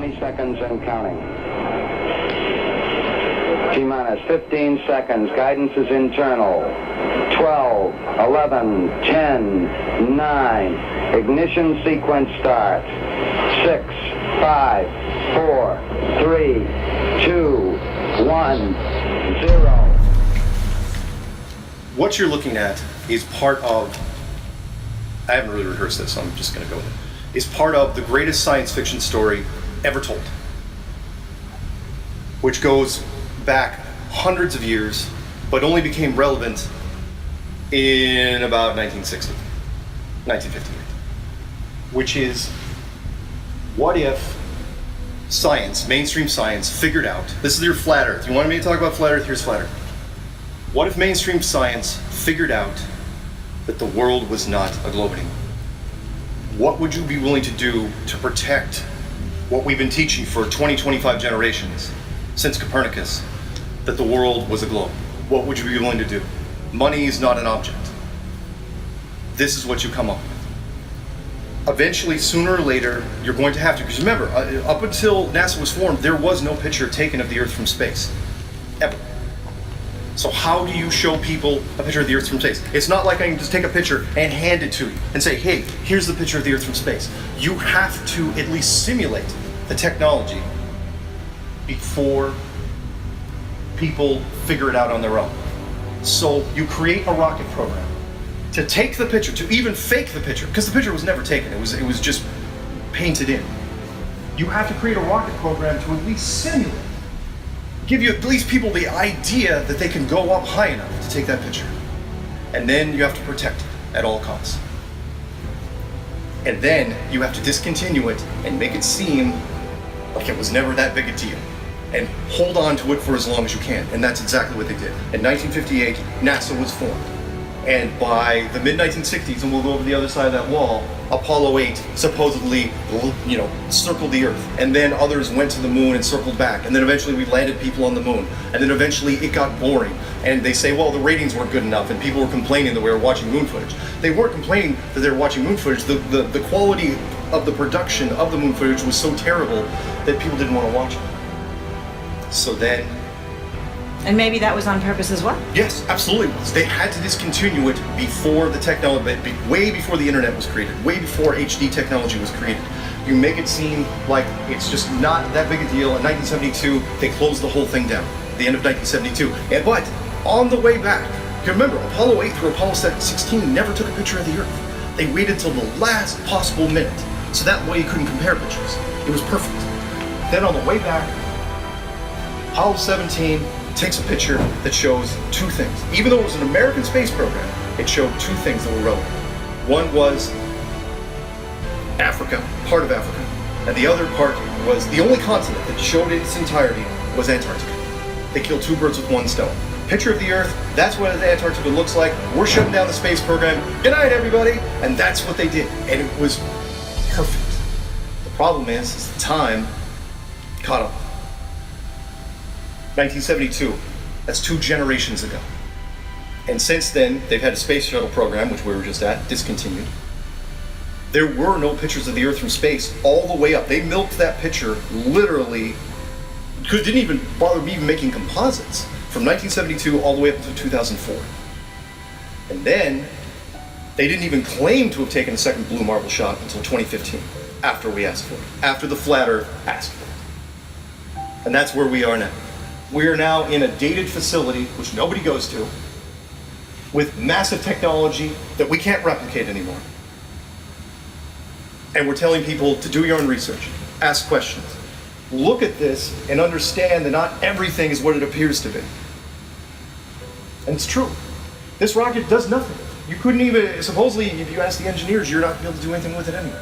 20 seconds and counting. T-minus 15 seconds. Guidance is internal. 12, 11, 10, 9. Ignition sequence starts. 6, 5, 4, 3, 2, 1, 0. What you're looking at is part of, I haven't really rehearsed this, so I'm just going to go with it, is part of the greatest science fiction story ever told, which goes back hundreds of years, but only became relevant in about 1958, which is, what if science, mainstream science, figured out, this is your flat earth, you wanted me to talk about flat earth, here's flat earth. What if mainstream science figured out that the world was not a globe anymore? What would you be willing to do to protect what we've been teaching for 20, 25 generations since Copernicus, that the world was a globe? What would you be willing to do? Money is not an object. This is what you come up with. Eventually, sooner or later, you're going to have to, because remember, up until NASA was formed, there was no picture taken of the Earth from space, ever. So how do you show people a picture of the Earth from space? It's not like I can just take a picture and hand it to you and say, hey, here's the picture of the Earth from space. You have to at least simulate the technology before people figure it out on their own. So you create a rocket program to take the picture, to even fake the picture, because the picture was never taken, it was just painted in. You have to create a rocket program to at least simulate, give you at least people the idea that they can go up high enough to take that picture. And then you have to protect it at all costs. And then you have to discontinue it and make it seem like it was never that big a deal. And hold on to it for as long as you can. And that's exactly what they did. In 1958, NASA was formed. And by the mid-1960s, and we'll go over the other side of that wall, Apollo 8 supposedly, circled the Earth. And then others went to the moon and circled back. And then eventually we landed people on the moon. And then eventually it got boring. And they say, well, the ratings weren't good enough, and people were complaining that we were watching moon footage. They weren't complaining that they were watching moon footage. The quality of the production of the moon footage was so terrible that people didn't want to watch it. So then... And maybe that was on purpose as well? Yes, absolutely was. They had to discontinue it before the technology, way before the internet was created, way before HD technology was created. You make it seem like it's just not that big a deal. In 1972, they closed the whole thing down, the end of 1972. But on the way back, you remember, Apollo 8 through Apollo 16 never took a picture of the Earth. They waited till the last possible minute, so that way you couldn't compare pictures. It was perfect. Then on the way back, Apollo 17 takes a picture that shows two things. Even though it was an American space program, it showed two things that were relevant. One was Africa, part of Africa, and the other part was the only continent that showed in its entirety was Antarctica. They killed two birds with one stone. Picture of the Earth, that's what Antarctica looks like. We're shutting down the space program. Good night, everybody. And that's what they did, and it was perfect. The problem is the time caught up. 1972, that's 2 generations ago. And since then, they've had a space shuttle program, which we were just at, discontinued. There were no pictures of the Earth from space all the way up. They milked that picture literally, because didn't even bother even making composites, from 1972 all the way up to 2004. And then, they didn't even claim to have taken a second blue marble shot until 2015, after we asked for it, after the Flat Earth asked for it. And that's where we are now. We are now in a dated facility, which nobody goes to, with massive technology that we can't replicate anymore. And we're telling people to do your own research, ask questions, look at this and understand that not everything is what it appears to be. And it's true. This rocket does nothing. You couldn't even, supposedly, if you ask the engineers, you're not going to be able to do anything with it anyway.